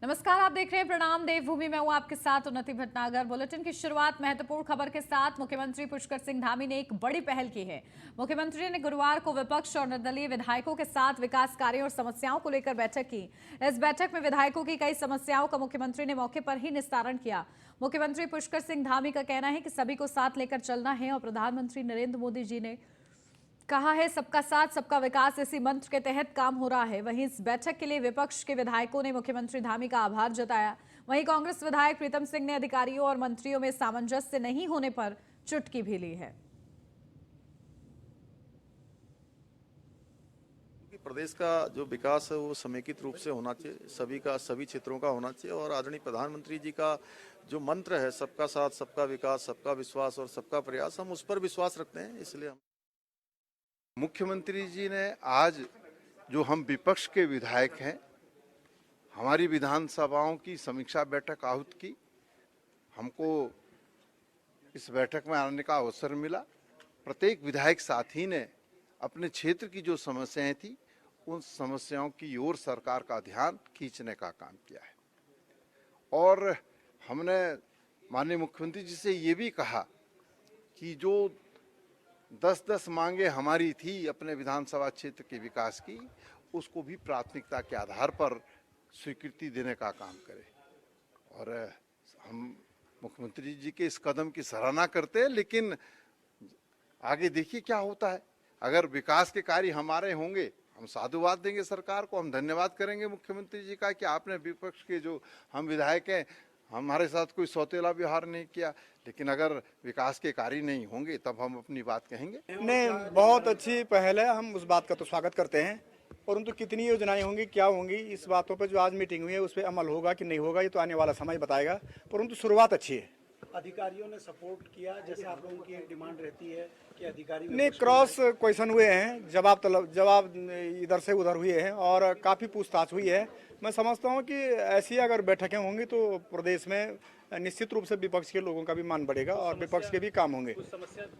नमस्कार, आप देख रहे हैं प्रणाम देवभूमि। मैं हूं आपके साथ उन्नति भटनागर। बुलेटिन की शुरुआत महत्वपूर्ण खबर के साथ। मुख्यमंत्री पुष्कर सिंह धामी ने एक बड़ी पहल की है। मुख्यमंत्री ने गुरुवार को विपक्ष और निर्दलीय विधायकों के साथ विकास कार्यों और समस्याओं को लेकर बैठक की। इस बैठक में विधायकों की कई समस्याओं का मुख्यमंत्री ने मौके पर ही निस्तारण किया। मुख्यमंत्री पुष्कर सिंह धामी का कहना है कि सभी को साथ लेकर चलना है और प्रधानमंत्री नरेंद्र मोदी जी ने कहा है सबका साथ सबका विकास, इसी मंत्र के तहत काम हो रहा है। वहीं इस बैठक के लिए विपक्ष के विधायकों ने मुख्यमंत्री धामी का आभार जताया। वहीं कांग्रेस विधायक प्रीतम सिंह ने अधिकारियों और मंत्रियों में सामंजस्य नहीं होने पर चुटकी भी ली है। प्रदेश का जो विकास है वो समेकित रूप से होना चाहिए, सभी का सभी क्षेत्रों का होना चाहिए। और आदरणीय प्रधानमंत्री जी का जो मंत्र है सबका साथ सबका विकास, सबका विश्वास और सबका प्रयास, हम उस पर विश्वास रखते हैं। इसलिए हम मुख्यमंत्री जी ने आज जो हम विपक्ष के विधायक हैं, हमारी विधानसभाओं की समीक्षा बैठक आहूत की। हमको इस बैठक में आने का अवसर मिला। प्रत्येक विधायक साथी ने अपने क्षेत्र की जो समस्याएं थी उन समस्याओं की ओर सरकार का ध्यान खींचने का काम किया है। और हमने माननीय मुख्यमंत्री जी से ये भी कहा कि जो 10-10 मांगे हमारी थी अपने विधानसभा क्षेत्र के विकास की, उसको भी प्राथमिकता के आधार पर स्वीकृति देने का काम करें। और हम मुख्यमंत्री जी के इस कदम की सराहना करते हैं, लेकिन आगे देखिए क्या होता है। अगर विकास के कार्य हमारे होंगे, हम साधुवाद देंगे सरकार को, हम धन्यवाद करेंगे मुख्यमंत्री जी का कि आपने विपक्ष के जो हम विधायक हैं हमारे साथ कोई सौतेला व्यवहार नहीं किया। लेकिन अगर विकास के कार्य नहीं होंगे तब हम अपनी बात कहेंगे। नहीं, बहुत अच्छी पहल है, हम उस बात का तो स्वागत करते हैं। परंतु कितनी योजनाएं होंगी, क्या होंगी, इस बातों पर जो आज मीटिंग हुई है उस पर अमल होगा कि नहीं होगा ये तो आने वाला समय बताएगा। परंतु शुरुआत अच्छी है। अधिकारियों ने सपोर्ट किया, जैसे आप लोगों की एक डिमांड रहती है कि अधिकारी नहीं, क्रॉस क्वेश्चन हुए हैं, जवाब इधर से उधर हुए हैं और काफ़ी पूछताछ हुई है। मैं समझता हूं कि ऐसी अगर बैठकें होंगी तो प्रदेश में निश्चित रूप से विपक्ष के लोगों का भी मान बढ़ेगा और विपक्ष के भी काम होंगे।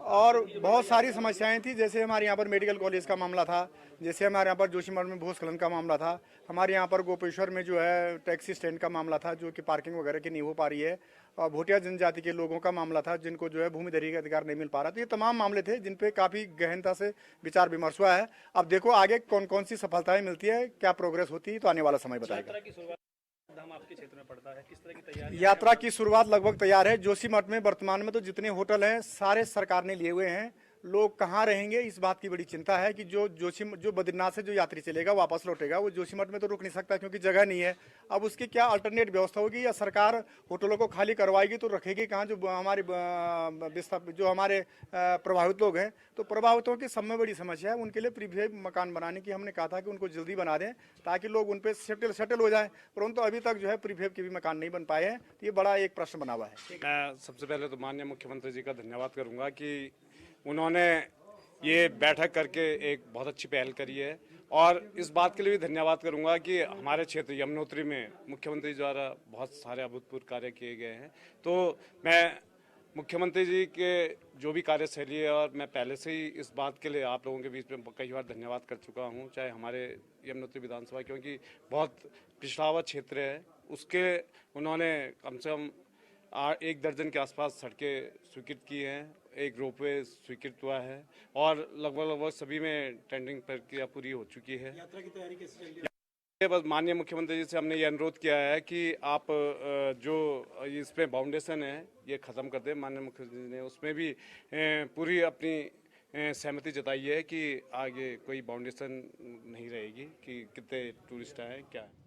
और बहुत सारी समस्याएं थी, जैसे हमारे यहाँ पर मेडिकल कॉलेज का मामला था, जैसे हमारे यहाँ पर जोशीमठ में भूस्खलन का मामला था, हमारे यहाँ पर गोपेश्वर में जो है टैक्सी स्टैंड का मामला था जो कि पार्किंग वगैरह की नहीं हो पा रही है, और भोटिया जनजाति के लोगों का मामला था जिनको जो है भूमि दरी का अधिकार नहीं मिल पा रहा। तो ये तमाम मामले थे जिन पे काफ़ी गहनता से विचार विमर्श हुआ है। अब देखो आगे कौन कौन सी सफलताएं मिलती है, क्या प्रोग्रेस होती है, तो आने वाला समय बताएगा। आपके क्षेत्र में पड़ता है, किस तरह की तैयारी? यात्रा की शुरुआत लगभग तैयार है। जोशीमठ में वर्तमान में तो जितने होटल हैं सारे सरकार ने लिए हुए हैं। लोग कहाँ रहेंगे इस बात की बड़ी चिंता है कि जो बद्रीनाथ से जो यात्री चलेगा वापस लौटेगा वो जोशीमठ में तो रुक नहीं सकता क्योंकि जगह नहीं है। अब उसकी क्या अल्टरनेट व्यवस्था होगी, या सरकार होटलों को खाली करवाएगी तो रखेगी कहाँ जो हमारे प्रभावित लोग हैं। तो प्रभावितों की सब में बड़ी समस्या है, उनके लिए प्रीफेब मकान बनाने की हमने कहा था कि उनको जल्दी बना दें ताकि लोग उन पर सेटल हो जाए। परंतु अभी तक जो है प्रीफेब के भी मकान नहीं बन पाए हैं। तो ये बड़ा एक प्रश्न बना हुआ है। मैं सबसे पहले तो माननीय मुख्यमंत्री जी का धन्यवाद करूंगा कि उन्होंने ये बैठक करके एक बहुत अच्छी पहल करी है। और इस बात के लिए भी धन्यवाद करूंगा कि हमारे क्षेत्र यमुनोत्री में मुख्यमंत्री द्वारा बहुत सारे अभूतपूर्व कार्य किए गए हैं। तो मैं मुख्यमंत्री जी के जो भी कार्यशैली है, और मैं पहले से ही इस बात के लिए आप लोगों के बीच में कई बार धन्यवाद कर चुका हूं, चाहे हमारे यमुनोत्री विधानसभा, क्योंकि बहुत पिछड़ा हुआ क्षेत्र है, उसके उन्होंने कम से कम 1 दर्जन के आसपास सड़कें स्वीकृत की हैं, एक रोपवे स्वीकृत हुआ है और लगभग सभी में टेंडरिंग प्रक्रिया पूरी हो चुकी है। यात्रा की तैयारी कैसे चल रही है? बस माननीय मुख्यमंत्री जी से हमने ये अनुरोध किया है कि आप जो इसमें बाउंडेशन है ये ख़त्म कर दें। माननीय मुख्यमंत्री जी ने उसमें भी पूरी अपनी सहमति जताई है कि आगे कोई बाउंडेशन नहीं रहेगी कि कितने टूरिस्ट आए क्या है।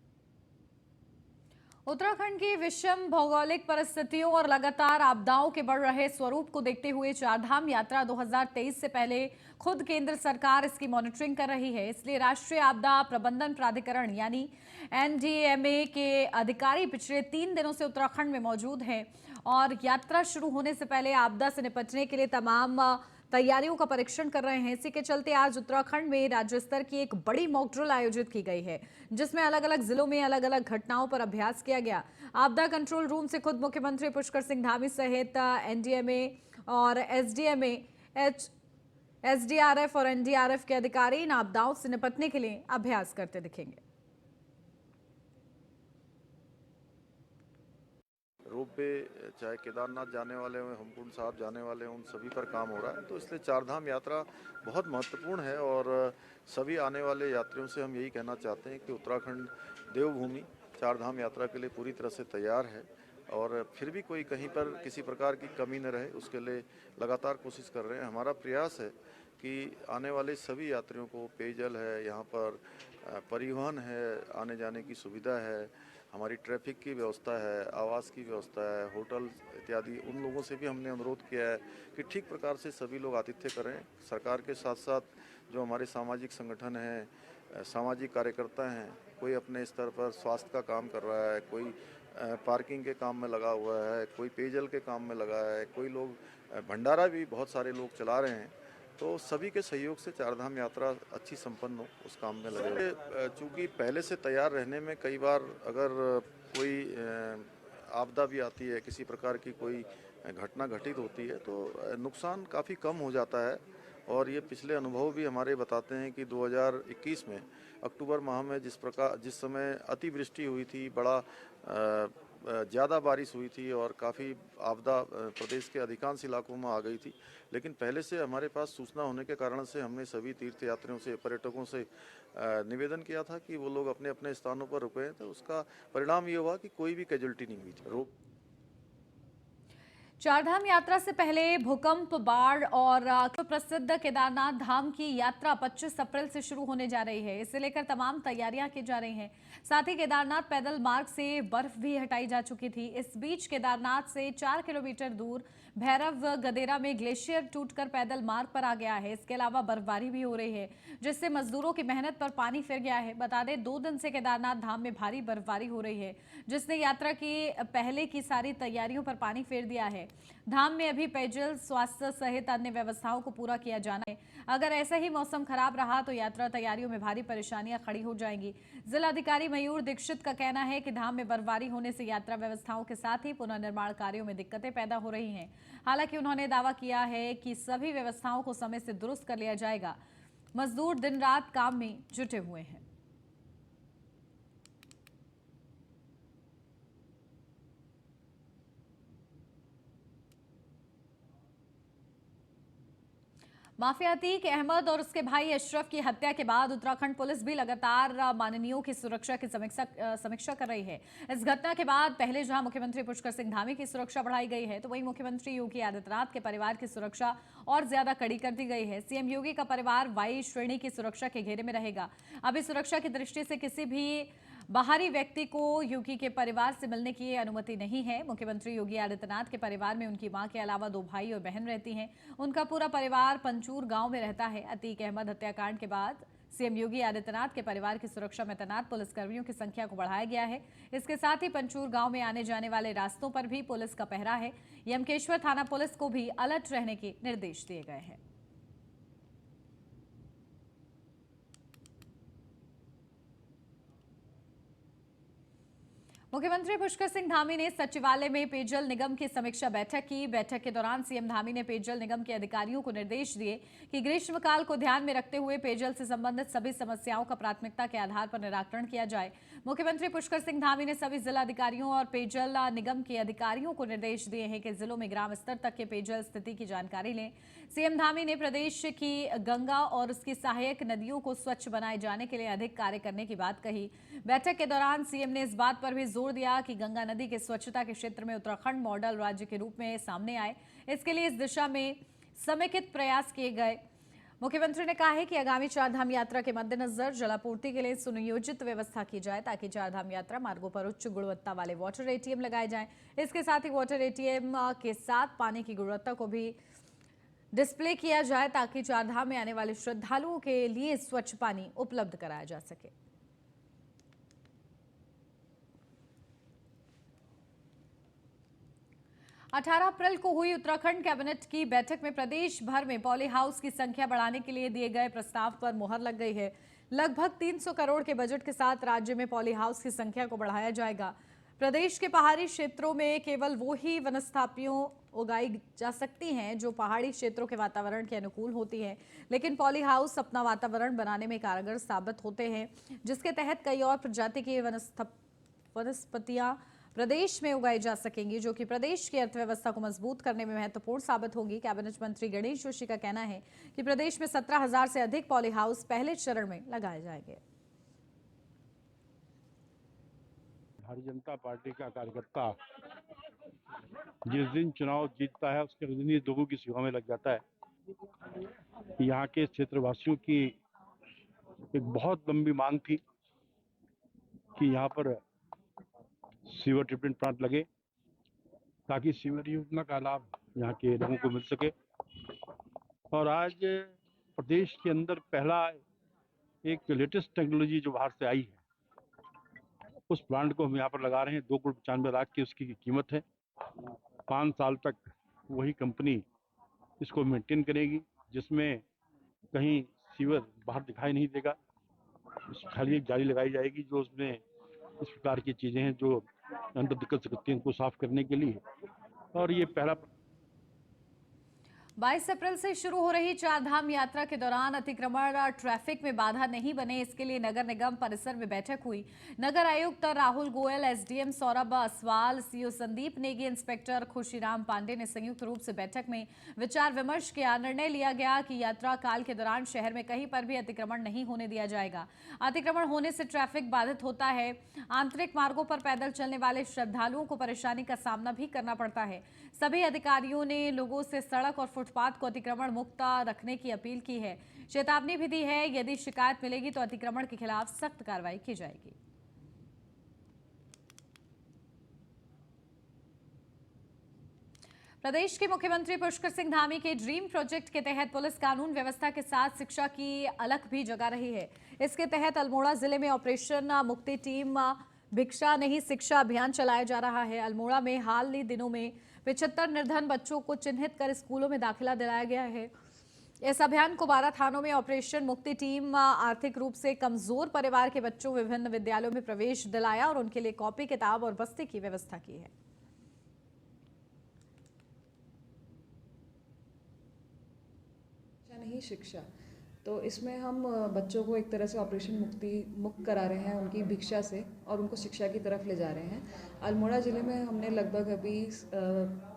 उत्तराखंड की विषम भौगोलिक परिस्थितियों और लगातार आपदाओं के बढ़ रहे स्वरूप को देखते हुए चारधाम यात्रा 2023 से पहले खुद केंद्र सरकार इसकी मॉनिटरिंग कर रही है। इसलिए राष्ट्रीय आपदा प्रबंधन प्राधिकरण यानी एनडीएमए के अधिकारी पिछले 3 दिनों से उत्तराखंड में मौजूद हैं और यात्रा शुरू होने से पहले आपदा से निपटने के लिए तमाम तैयारियों का परीक्षण कर रहे हैं। इसी के चलते आज उत्तराखंड में राज्य स्तर की एक बड़ी मॉक ड्रिल आयोजित की गई है जिसमें अलग अलग जिलों में अलग अलग घटनाओं पर अभ्यास किया गया। आपदा कंट्रोल रूम से खुद मुख्यमंत्री पुष्कर सिंह धामी सहित एनडीएमए और एसडीआरएफ और एनडीआरएफ के अधिकारी इन आपदाओं से निपटने के लिए अभ्यास करते दिखेंगे। पे चाहे केदारनाथ जाने वाले हों, हेमकुंड साहब जाने वाले हों, उन सभी पर काम हो रहा है। तो इसलिए चारधाम यात्रा बहुत महत्वपूर्ण है और सभी आने वाले यात्रियों से हम यही कहना चाहते हैं कि उत्तराखंड देवभूमि चारधाम यात्रा के लिए पूरी तरह से तैयार है और फिर भी कोई कहीं पर किसी प्रकार की कमी न रहे उसके लिए लगातार कोशिश कर रहे हैं। हमारा प्रयास है कि आने वाले सभी यात्रियों को पेयजल है, यहाँ पर परिवहन है, आने जाने की सुविधा है, हमारी ट्रैफिक की व्यवस्था है, आवास की व्यवस्था है, होटल इत्यादि। उन लोगों से भी हमने अनुरोध किया है कि ठीक प्रकार से सभी लोग आतिथ्य करें। सरकार के साथ साथ जो हमारे सामाजिक संगठन हैं, सामाजिक कार्यकर्ता हैं, कोई अपने स्तर पर स्वास्थ्य का काम कर रहा है, कोई पार्किंग के काम में लगा हुआ है, कोई पेयजल के काम में लगा है, कोई लोग भंडारा भी बहुत सारे लोग चला रहे हैं। तो सभी के सहयोग से चारधाम यात्रा अच्छी संपन्न हो, उस काम में लगे। चूँकि पहले से तैयार रहने में कई बार अगर कोई आपदा भी आती है, किसी प्रकार की कोई घटना घटित होती है तो नुकसान काफ़ी कम हो जाता है। और ये पिछले अनुभव भी हमारे बताते हैं कि 2021 में अक्टूबर माह में जिस समय अतिवृष्टि हुई थी, बड़ा ज़्यादा बारिश हुई थी और काफ़ी आपदा प्रदेश के अधिकांश इलाकों में आ गई थी। लेकिन पहले से हमारे पास सूचना होने के कारण से हमने सभी तीर्थयात्रियों से, पर्यटकों से निवेदन किया था कि वो लोग अपने अपने स्थानों पर रुके। तो उसका परिणाम ये हुआ कि कोई भी कैजुअल्टी नहीं हुई थी। चारधाम यात्रा से पहले भूकंप, बाढ़ और प्रसिद्ध केदारनाथ धाम की यात्रा 25 अप्रैल से शुरू होने जा रही है। इसे लेकर तमाम तैयारियां की जा रही हैं। साथ ही केदारनाथ पैदल मार्ग से बर्फ भी हटाई जा चुकी थी। इस बीच केदारनाथ से 4 किलोमीटर दूर भैरव गदेरा में ग्लेशियर टूटकर पैदल मार्ग पर आ गया है। इसके अलावा बर्फबारी भी हो रही है, जिससे मजदूरों की मेहनत पर पानी फिर गया है। बता दें, 2 दिन से केदारनाथ धाम में भारी बर्फबारी हो रही है, जिसने यात्रा की पहले की सारी तैयारियों पर पानी फेर दिया है। धाम में अभी पेयजल, स्वास्थ्य सहित अन्य व्यवस्थाओं को पूरा किया जाना है। अगर ऐसा ही मौसम खराब रहा तो यात्रा तैयारियों में भारी परेशानियां खड़ी हो जाएंगी। जिलाधिकारी मयूर दीक्षित का कहना है कि धाम में बर्फबारी होने से यात्रा व्यवस्थाओं के साथ ही पुनर्निर्माण कार्यों में दिक्कतें पैदा हो रही हैं। हालांकि उन्होंने दावा किया है कि सभी व्यवस्थाओं को समय से दुरुस्त कर लिया जाएगा। मजदूर दिन रात काम में जुटे हुए हैं। माफिया अतीक अहमद और उसके भाई अशरफ की हत्या के बाद उत्तराखंड पुलिस भी लगातार माननीयों की सुरक्षा की समीक्षा कर रही है। इस घटना के बाद पहले जहां मुख्यमंत्री पुष्कर सिंह धामी की सुरक्षा बढ़ाई गई है, तो वहीं मुख्यमंत्री योगी आदित्यनाथ के परिवार की सुरक्षा और ज्यादा कड़ी कर दी गई है। सीएम योगी का परिवार वाई श्रेणी की सुरक्षा के घेरे में रहेगा। अभी सुरक्षा की दृष्टि से किसी भी बाहरी व्यक्ति को योगी के परिवार से मिलने की अनुमति नहीं है। मुख्यमंत्री योगी आदित्यनाथ के परिवार में उनकी मां के अलावा 2 भाई और बहन रहती हैं। उनका पूरा परिवार पंचूर गांव में रहता है। अतीक अहमद हत्याकांड के बाद सीएम योगी आदित्यनाथ के परिवार की सुरक्षा में तैनात पुलिसकर्मियों की संख्या को बढ़ाया गया है। इसके साथ ही पंचूर गांव में आने जाने वाले रास्तों पर भी पुलिस का पहरा है। यमकेश्वर थाना पुलिस को भी अलर्ट रहने के निर्देश दिए गए हैं। मुख्यमंत्री पुष्कर सिंह धामी ने सचिवालय में पेयजल निगम की समीक्षा बैठक की। बैठक के दौरान सीएम धामी ने पेयजल निगम के अधिकारियों को निर्देश दिए कि ग्रीष्मकाल को ध्यान में रखते हुए पेयजल से संबंधित सभी समस्याओं का प्राथमिकता के आधार पर निराकरण किया जाए। मुख्यमंत्री पुष्कर सिंह धामी ने सभी जिलाधिकारियों और पेयजल निगम के अधिकारियों को निर्देश दिए हैं कि जिलों में ग्राम स्तर तक के पेयजल स्थिति की जानकारी लें। सीएम धामी ने प्रदेश की गंगा और उसकी सहायक नदियों को स्वच्छ बनाए जाने के लिए अधिक कार्य करने की बात कही। बैठक के दौरान सीएम ने इस बात पर भी जोर दिया कि गंगा नदी के स्वच्छता के क्षेत्र में उत्तराखंड मॉडल राज्य के रूप में सामने आए। इसके लिए इस दिशा में समेकित प्रयास किए गए। मुख्यमंत्री ने कहा है कि आगामी चारधाम यात्रा के मद्देनजर जलापूर्ति के लिए सुनियोजित व्यवस्था की जाए, ताकि चारधाम यात्रा मार्गों पर उच्च गुणवत्ता वाले वाटर एटीएम लगाए जाएं। इसके साथ ही वाटर एटीएम के साथ पानी की गुणवत्ता को भी डिस्प्ले किया जाए, ताकि चारधाम में आने वाले श्रद्धालुओं के लिए स्वच्छ पानी उपलब्ध कराया जा सके। 18 अप्रैल को हुई उत्तराखंड कैबिनेट की बैठक में प्रदेश भर में पॉली हाउस की संख्या बढ़ाने के लिए दिए गए प्रस्ताव पर मुहर लग गई है। लगभग 300 करोड़ के बजट के साथ राज्य में पॉली हाउस की संख्या को बढ़ाया जाएगा। प्रदेश के पहाड़ी क्षेत्रों में केवल वो ही वनस्पतियां उगाई जा सकती हैं जो पहाड़ी क्षेत्रों के वातावरण के अनुकूल होती हैं, लेकिन पॉली हाउस अपना वातावरण बनाने में कारगर साबित होते हैं, जिसके तहत कई और प्रजाति की वनस्पतियां प्रदेश में उगाई जा सकेंगी, जो कि प्रदेश की अर्थव्यवस्था को मजबूत करने में महत्वपूर्ण साबित होंगी। कैबिनेट मंत्री गणेश जोशी का कहना है कि प्रदेश में 17,000 से अधिक पॉली हाउस पहले चरण में लगाए जाएंगे। भारतीय जनता पार्टी का कार्यकर्ता जिस दिन चुनाव जीतता है उसके दिन ही लोगों की सेवा में लग जाता है। यहाँ के क्षेत्रवासियों की एक बहुत लंबी मांग थी कि यहाँ पर सीवर ट्रीटमेंट प्लांट लगे ताकि सीवर योजना का लाभ यहाँ के लोगों को मिल सके। और आज प्रदेश के अंदर पहला एक लेटेस्ट टेक्नोलॉजी जो बाहर से आई है उस प्लांट को हम यहाँ पर लगा रहे हैं। 2,95,00,000 की उसकी कीमत है। 5 साल तक वही कंपनी इसको मेंटेन करेगी, जिसमें कहीं सीवर बाहर दिखाई नहीं देगा। खाली एक जाली लगाई जाएगी जो उसमें इस प्रकार की चीजें हैं जो अंदर दिक्कत सकती हैं उनको साफ करने के लिए। और ये पहला 22 अप्रैल से शुरू हो रही चार धाम यात्रा के दौरान अतिक्रमण ट्रैफिक में बाधा नहीं बने, इसके लिए नगर निगम परिसर में बैठक हुई। नगर आयुक्त Rahul Goyal, SDM Saurabh Aswal, CO Sandeep Negi, inspector Khushiram Pandey ने संयुक्त रूप से बैठक में विचार विमर्श किया। निर्णय लिया गया कि यात्रा काल के दौरान शहर में कहीं पर भी अतिक्रमण नहीं होने दिया जाएगा। अतिक्रमण होने से ट्रैफिक बाधित होता है। आंतरिक मार्गों पर पैदल चलने वाले श्रद्धालुओं को परेशानी का सामना भी करना पड़ता है। सभी अधिकारियों ने लोगों से सड़क और फुटपाथ को अतिक्रमण मुक्त रखने की अपील की है। चेतावनी भी दी है, यदि शिकायत मिलेगी तो अतिक्रमण के खिलाफ सख्त कार्रवाई की जाएगी। प्रदेश के मुख्यमंत्री पुष्कर सिंह धामी के ड्रीम प्रोजेक्ट के तहत पुलिस कानून व्यवस्था के साथ शिक्षा की अलख भी जगा रही है। इसके तहत अल्मोड़ा जिले में ऑपरेशन मुक्ति टीम भिक्षा नहीं शिक्षा अभियान चलाया जा रहा है। अल्मोड़ा में हाल ही दिनों में 75 निर्धन बच्चों को चिन्हित कर स्कूलों में दाखिला दिलाया गया है। इस अभियान को 12 थानों में ऑपरेशन मुक्ति टीम आर्थिक रूप से कमजोर परिवार के बच्चों विभिन्न विद्यालयों में प्रवेश दिलाया और उनके लिए कॉपी किताब और बस्ते की व्यवस्था की है। नहीं शिक्षा, तो इसमें हम बच्चों को एक तरह से ऑपरेशन मुक्त करा रहे हैं उनकी भिक्षा से और उनको शिक्षा की तरफ ले जा रहे हैं। अल्मोड़ा ज़िले में हमने लगभग अभी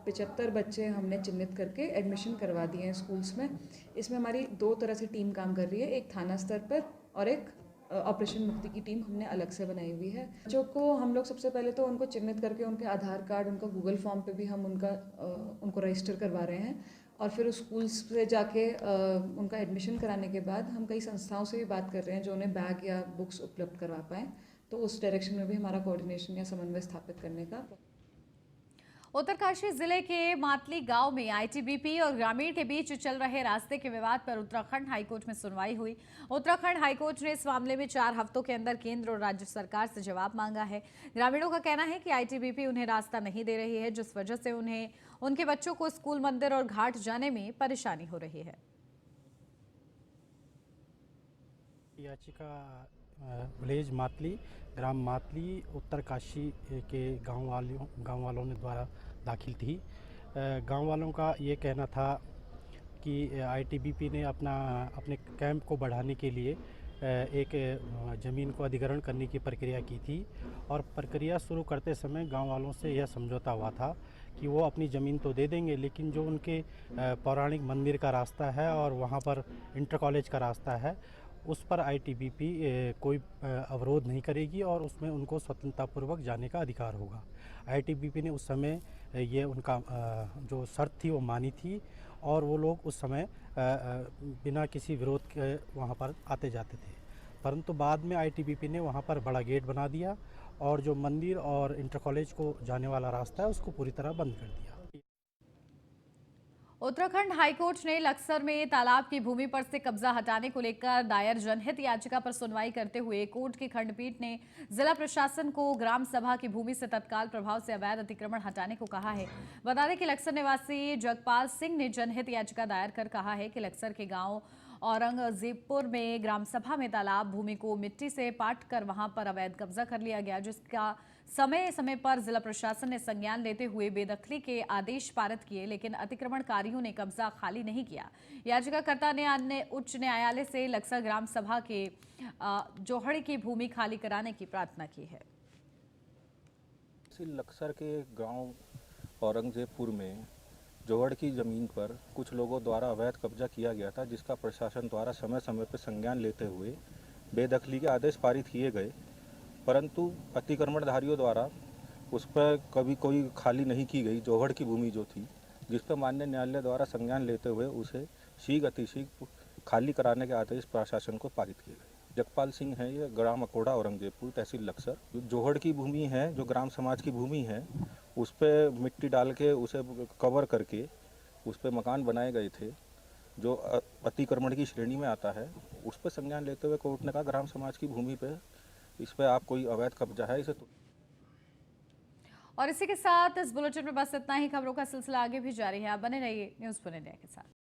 75 बच्चे हमने चिन्हित करके एडमिशन करवा दिए हैं स्कूल्स में। इसमें हमारी 2 तरह से टीम काम कर रही है, एक थाना स्तर पर और एक ऑपरेशन मुक्ति की टीम हमने अलग से बनाई हुई है। बच्चों को हम लोग सबसे पहले तो उनको चिन्हित करके उनके आधार कार्ड, उनका गूगल फॉर्म पे भी हम उनको रजिस्टर करवा रहे हैं और फिर उस स्कूल्स से जाके उनका एडमिशन कराने के बाद हम कई संस्थाओं से भी बात कर रहे हैं जो उन्हें बैग या बुक्स उपलब्ध करवा पाएँ, तो उस डायरेक्शन में भी हमारा कोऑर्डिनेशन या समन्वय स्थापित करने का। उत्तरकाशी जिले के मातली गांव में आईटीबीपी और ग्रामीण के बीच चल रहे रास्ते के विवाद पर उत्तराखंड हाईकोर्ट में सुनवाई हुई। उत्तराखंड हाईकोर्ट ने इस मामले में 4 हफ्तों के अंदर केंद्र और राज्य सरकार से जवाब मांगा है। ग्रामीणों का कहना है कि आईटीबीपी उन्हें रास्ता नहीं दे रही है, जिस वजह से उन्हें उनके बच्चों को स्कूल, मंदिर और घाट जाने में परेशानी हो रही है। याचिका विलेज मातली, ग्राम मातली, उत्तरकाशी के गांव वालों ने द्वारा दाखिल थी। गांव वालों का ये कहना था कि आईटीबीपी ने अपने कैंप को बढ़ाने के लिए एक ज़मीन को अधिग्रहण करने की प्रक्रिया की थी और प्रक्रिया शुरू करते समय गांव वालों से यह समझौता हुआ था कि वो अपनी ज़मीन तो दे देंगे, लेकिन जो उनके पौराणिक मंदिर का रास्ता है और वहाँ पर इंटर कॉलेज का रास्ता है उस पर आईटीबीपी कोई अवरोध नहीं करेगी और उसमें उनको स्वतंत्रतापूर्वक जाने का अधिकार होगा। आईटीबीपी ने उस समय ये उनका जो शर्त थी वो मानी थी और वो लोग उस समय बिना किसी विरोध के वहाँ पर आते जाते थे, परंतु बाद में आईटीबीपी ने वहाँ पर बड़ा गेट बना दिया और जो मंदिर और इंटर कॉलेज को जाने वाला रास्ता है उसको पूरी तरह बंद कर दिया। उत्तराखंड हाईकोर्ट ने लक्सर में तालाब की भूमि पर से कब्जा हटाने को लेकर दायर जनहित याचिका पर सुनवाई करते हुए कोर्ट की खंडपीठ ने जिला प्रशासन को ग्राम सभा की भूमि से तत्काल प्रभाव से अवैध अतिक्रमण हटाने को कहा है। बता दें कि लक्सर निवासी जगपाल सिंह ने जनहित याचिका दायर कर कहा है कि लक्सर के गांव औरंगजेबपुर में ग्राम सभा में तालाब भूमि को मिट्टी से पाट कर वहां पर अवैध कब्जा कर लिया गया, जिसका समय समय पर जिला प्रशासन ने संज्ञान लेते हुए बेदखली के आदेश पारित किए, लेकिन अतिक्रमणकारियों ने कब्जा खाली नहीं किया। याचिकाकर्ता ने अन्य उच्च न्यायालय से लक्सर ग्राम सभा के जोहड़ी की भूमि खाली कराने की प्रार्थना की है। तहसील लक्सर के गांव औरंगजेबपुर में जोहड़ की ज़मीन पर कुछ लोगों द्वारा अवैध कब्जा किया गया था, जिसका प्रशासन द्वारा समय समय पर संज्ञान लेते हुए बेदखली के आदेश पारित किए गए, परंतु अतिक्रमणधारियों द्वारा उस पर कभी कोई खाली नहीं की गई जोहड़ की भूमि जो थी, जिस पर माननीय न्यायालय द्वारा संज्ञान लेते हुए उसे शीघ्र अतिशीघ्र खाली कराने के आदेश प्रशासन को पारित किए गए। जगपाल सिंह है, ये ग्राम अकोड़ा औरंगजेबपुर तहसील लक्सर। जो जोहड़ की भूमि है, जो ग्राम समाज की भूमि है, उस पर मिट्टी डाल के उसे कवर करके उस पर मकान बनाए गए थे जो अतिक्रमण की श्रेणी में आता है। उस पर संज्ञान लेते हुए कोर्ट ने कहा ग्राम समाज की भूमि पे इस पर आप कोई अवैध कब्जा है इसे और इसी के साथ इस बुलेटिन में बस इतना ही। खबरों का सिलसिला आगे भी जारी है, आप बने रहिए न्यूज़ 1 इंडिया के साथ।